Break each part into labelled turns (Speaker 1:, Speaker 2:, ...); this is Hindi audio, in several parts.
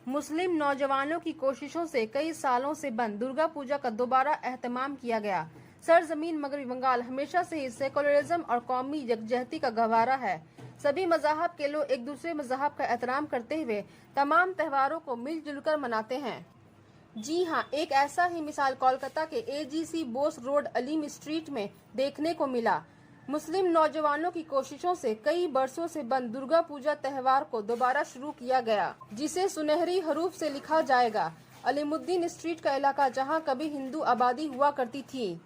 Speaker 1: मुस्लिम नौजवानों की कोशिशों से कई सालों से बंद दुर्गा पूजा का दोबारा एहतमाम किया गया। सरजमीन मगरबी बंगाल हमेशा से ही सेकुलरिज्म और कौमी यकजहती का गहवारा है। सभी मज़ाहब के लोग एक दूसरे मज़हब का एहतराम करते हुए तमाम त्योहारों को मिलजुल कर मनाते हैं। जी हाँ, एक ऐसा ही मिसाल कोलकाता के AGC Bose road Aleem street में देखने को मिला। मुस्लिम नौजवानों की कोशिशों से कई बरसों से बंद दुर्गा पूजा त्योहार को दोबारा शुरू किया गया, जिसे सुनहरी हरूफ से लिखा जाएगा। अलीमुद्दीन स्ट्रीट का इलाका जहां कभी हिंदू आबादी हुआ करती थी,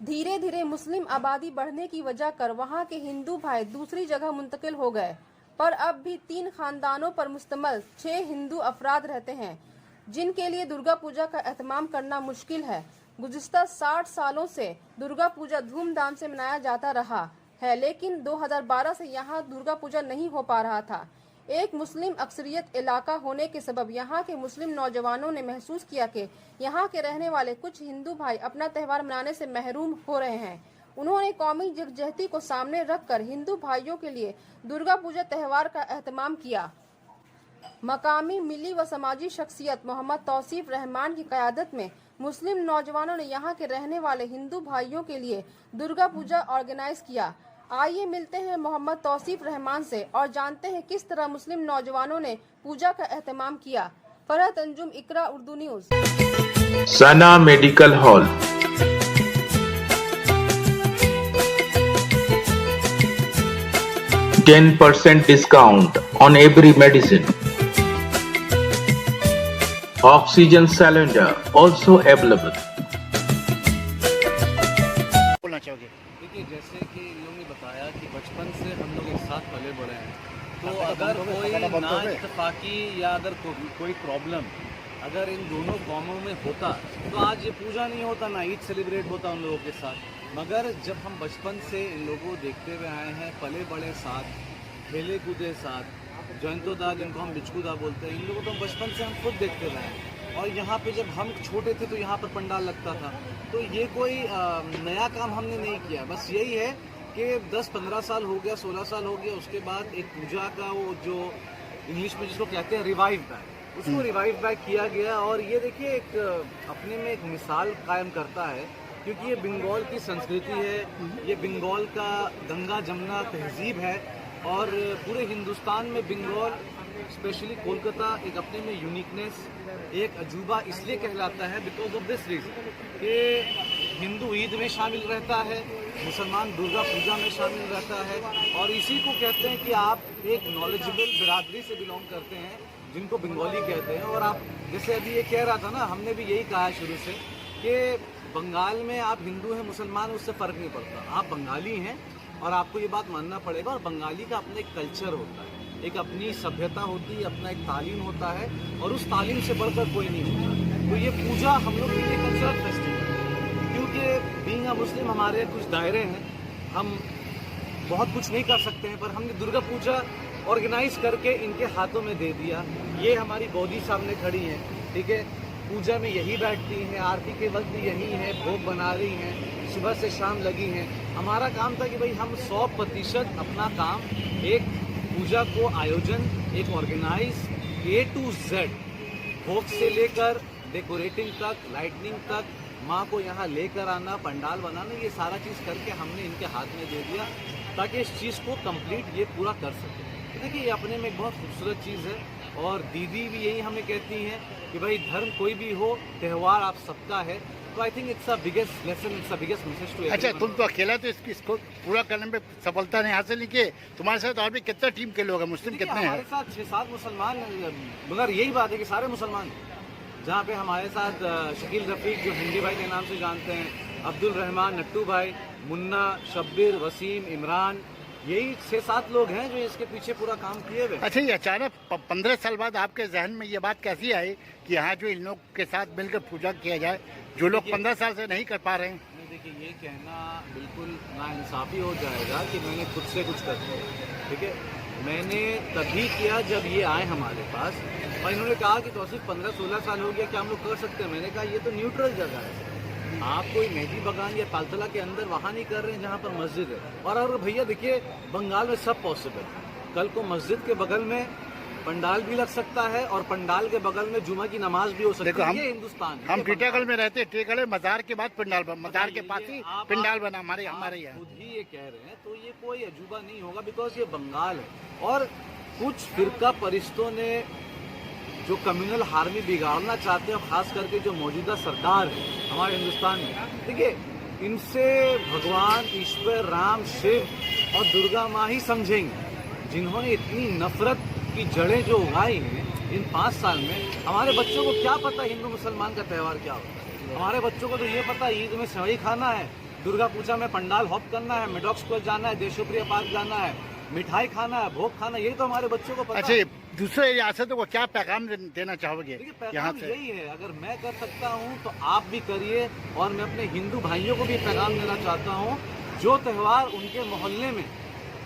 Speaker 1: धीरे धीरे मुस्लिम आबादी बढ़ने की वजह कर वहां के हिंदू भाई दूसरी जगह मुंतकिल हो गए, पर अब भी 3 खानदानों पर मुश्तमिल 6 हिंदू अफराद रहते हैं, जिनके लिए दुर्गा पूजा का एहतमाम करना मुश्किल है। गुज़िश्ता 60 सालों से दुर्गा पूजा धूमधाम से मनाया जाता रहा है, लेकिन 2012 से यहाँ दुर्गा पूजा नहीं हो पा रहा था। एक मुस्लिम अक्सरियत इलाका होने के सबब यहाँ के मुस्लिम नौजवानों ने महसूस किया कि यहाँ के रहने वाले कुछ हिंदू भाई अपना त्यौहार मनाने से महरूम हो रहे हैं। उन्होंने कौमी यकजहती को सामने रखकर हिंदू भाइयों के लिए दुर्गा पूजा त्यौहार का एहतमाम किया। मकामी मिली व समाजी शख्सियत मोहम्मद तौसीफ रहमान की क़यादत में मुस्लिम नौजवानों ने यहाँ के रहने वाले हिंदू भाइयों के लिए दुर्गा पूजा ऑर्गेनाइज किया। आइए मिलते हैं मोहम्मद तौसीफ रहमान से और जानते हैं किस तरह मुस्लिम नौजवानों ने पूजा का एहतमाम किया। Farhat Anjum, Iqra Urdu news.
Speaker 2: Sana medical hall, 10% discount on every medicine. Oxygen cylinder also available.
Speaker 3: बोलना चाहोगे?
Speaker 4: देखिए, जैसे कि इन लोगों ने बताया कि बचपन से हम लोग एक साथ पले बड़े हैं, तो अगर कोई ना इत्तेफाकी या अगर कोई प्रॉब्लम अगर इन दोनों कौमों में होता तो आज ये पूजा नहीं होता, ना ईद सेलिब्रेट होता उन लोगों के साथ। मगर जब हम बचपन से इन लोगों को देखते हुए आए हैं, पले बड़े साथ, खेले कूदे साथ, जयंतोदा जिनको हम बिचकुदा बोलते हैं, इन लोगों को तो बचपन से हम खुद देखते रहे हैं। और यहाँ पे जब हम छोटे थे तो यहाँ पर पंडाल लगता था, तो ये कोई नया काम हमने नहीं किया। बस यही है कि 10-15 साल हो गया, 16 साल हो गया, उसके बाद एक पूजा का वो जो इंग्लिश में जिसको कहते हैं रिवाइव बैक, उसको रिवाइव बैक किया गया। और ये देखिए एक अपने में एक मिसाल कायम करता है, क्योंकि ये बंगाल की संस्कृति है, ये बंगाल का गंगा जमुना तहजीब है। और पूरे हिंदुस्तान में बंगाल, स्पेशली कोलकाता, एक अपने में यूनिकनेस, एक अजूबा इसलिए कहलाता है बिकॉज ऑफ दिस रीज़न कि हिंदू ईद में शामिल रहता है, मुसलमान दुर्गा पूजा में शामिल रहता है, और इसी को कहते हैं कि आप एक नॉलेजेबल बिरादरी से बिलोंग करते हैं, जिनको बंगाली कहते हैं। और आप जैसे अभी ये कह रहा था ना, हमने भी यही कहा है शुरू से कि बंगाल में आप हिंदू हैं मुसलमान उससे फ़र्क नहीं पड़ता, आप बंगाली हैं और आपको ये बात मानना पड़ेगा। और बंगाली का अपना एक कल्चर होता है, एक अपनी सभ्यता होती है, अपना एक तालीम होता है, और उस तालीम से बढ़कर कोई नहीं होता। तो ये पूजा हम लोग के लिए कल्चरल फेस्टिवल है, क्योंकि बीइंग अ मुस्लिम हमारे कुछ दायरे हैं, हम बहुत कुछ नहीं कर सकते हैं, पर हमने दुर्गा पूजा ऑर्गेनाइज करके इनके हाथों में दे दिया। ये हमारी बॉडी सामने खड़ी है, ठीक है, पूजा में यही बैठती हैं, आरती के वक्त भी यही हैं, भोग बना रही हैं, सुबह से शाम लगी हैं। हमारा काम था कि भाई हम 100% अपना काम, एक पूजा को आयोजन, एक ऑर्गेनाइज A to Z, भोग से लेकर डेकोरेटिंग तक, लाइटनिंग तक, माँ को यहाँ लेकर आना, पंडाल बनाना, ये सारा चीज़ करके हमने इनके हाथ में दे दिया ताकि इस चीज़ को कंप्लीट ये पूरा कर सके। तो देखिए, ये अपने में एक बहुत खूबसूरत चीज़ है, और दीदी भी यही हमें कहती हैं कि भाई धर्म कोई भी हो, त्यौहार आप सबका है। तो I think it's a biggest lesson, it's a biggest message too.
Speaker 3: अच्छा, तुम तो अकेला तो इसको पूरा करने में सफलता नहीं हासिल की, तुम्हारे साथ और भी कितना टीम के लोग हैं, मुस्लिम कितने हैं?
Speaker 4: हमारे साथ 6-7 मुसलमान हैं, मगर यही बात है कि सारे मुसलमान, जहाँ पे हमारे साथ शकील रफ़ीक जो हिंदी भाई के नाम से जानते हैं, अब्दुल रहमान, नट्टू भाई, मुन्ना, शब्बीर, वसीम, इमरान, यही 6-7 लोग हैं जो इसके पीछे पूरा काम किए हुए।
Speaker 3: अच्छा, ये अचानक 15 साल बाद आपके जहन में ये बात कैसी आई कि यहाँ जो इन लोग के साथ मिलकर पूजा किया जाए, जो लोग 15 साल से नहीं कर पा रहे हैं?
Speaker 4: देखिए, ये कहना बिल्कुल नाइंसाफ़ी हो जाएगा कि मैंने खुद से कुछ कर दिया, ठीक है। मैंने तभी किया जब ये आए हमारे पास और इन्होंने कहा कि तौसीफ 15-16 साल हो गया, क्या हम लोग कर सकते हैं? मैंने कहा ये तो न्यूट्रल जगह है, आप कोई मेहदी बगान या पालतला के अंदर वहाँ नहीं कर रहे हैं जहाँ पर मस्जिद है। और अगर भैया देखिए, बंगाल में सब पॉसिबल है। कल को मस्जिद के बगल में पंडाल भी लग सकता है और पंडाल के बगल में जुमा की नमाज भी हो सकती
Speaker 3: देखो,
Speaker 4: है।
Speaker 3: हम-
Speaker 4: ये हिंदुस्तान है,
Speaker 3: हम
Speaker 4: ये
Speaker 3: टीटागढ़ में रहते हैं, टीटागढ़ मजार के बाद पंडाल मजार के पास ही
Speaker 4: आप-
Speaker 3: पंडाल बना हमारे
Speaker 4: आप
Speaker 3: यहाँ।
Speaker 4: खुद ही ये कह रहे हैं, तो ये कोई अजूबा नहीं होगा, बिकॉज ये बंगाल है और कुछ फिरका परिस्तों ने जो कम्युनल हार्मनी बिगाड़ना चाहते हैं, खास करके जो मौजूदा सरकार है हमारे हिंदुस्तान में, देखिए इनसे भगवान ईश्वर राम शिव और दुर्गा माँ ही समझेंगे, जिन्होंने इतनी नफरत की जड़ें जो उगाई हैं इन 5 साल में। हमारे बच्चों को क्या पता हिंदू मुसलमान का त्यौहार क्या होता है? हमारे बच्चों को तो ये पता ईद में सेवई खाना है, दुर्गा पूजा में पंडाल हॉप करना है, मेडॉक स्क्वायर जाना है, देशोप्रिय पार्क जाना है, मिठाई खाना है, भोग खाना, यही तो हमारे बच्चों को पता है।
Speaker 3: अच्छा, दूसरे रियासतों को क्या पैगाम देना चाहोगे
Speaker 4: देखिए
Speaker 3: यहाँ
Speaker 4: पैगाम
Speaker 3: से?
Speaker 4: यही है, अगर मैं कर सकता हूँ तो आप भी करिए, और मैं अपने हिंदू भाइयों को भी पैगाम देना चाहता हूँ, जो त्यौहार उनके मोहल्ले में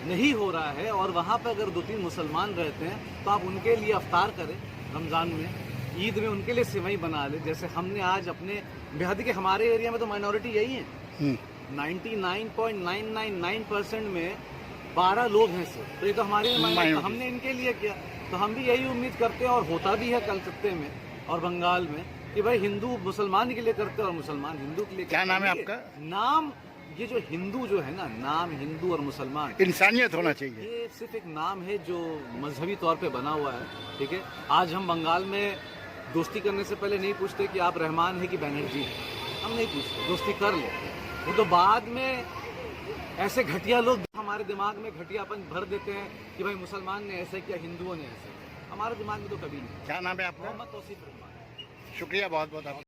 Speaker 4: नहीं हो रहा है और वहाँ पर अगर 2-3 मुसलमान रहते हैं तो आप उनके लिए अफ्तार करें, रमज़ान में, ईद में उनके लिए सेवई बना ले। जैसे हमने आज अपने बेहद के हमारे एरिया में तो माइनॉरिटी यही है, 99.999% में 12 लोग हैं सिर्फ, तो ये तो हमारे लिए minority, तो हमने इनके लिए किया, तो हम भी यही उम्मीद करते हैं और होता भी है कलकत्ते में और बंगाल में कि भाई हिंदू मुसलमान के लिए करते हैं और मुसलमान हिंदू के लिए।
Speaker 3: क्या नाम है
Speaker 4: देखिए,
Speaker 3: आपका?
Speaker 4: नाम, ये जो हिंदू जो है ना, नाम हिंदू और मुसलमान,
Speaker 3: इंसानियत होना चाहिए।
Speaker 4: ये सिर्फ एक नाम है जो मजहबी तौर पे बना हुआ है, ठीक है। आज हम बंगाल में दोस्ती करने से पहले नहीं पूछते कि आप रहमान है कि बैनर्जी है, हम नहीं पूछते, दोस्ती कर लेते। वो तो बाद में ऐसे घटिया लोग हमारे दिमाग में घटियापन भर देते हैं कि भाई मुसलमान ने ऐसे किया, हिंदुओं ने ऐसे किया, हमारे दिमाग में तो कभी नहीं।
Speaker 3: क्या नाम है आपका?
Speaker 4: मोहम्मद तौसीफ रहमान।
Speaker 3: शुक्रिया बहुत बहुत आपका।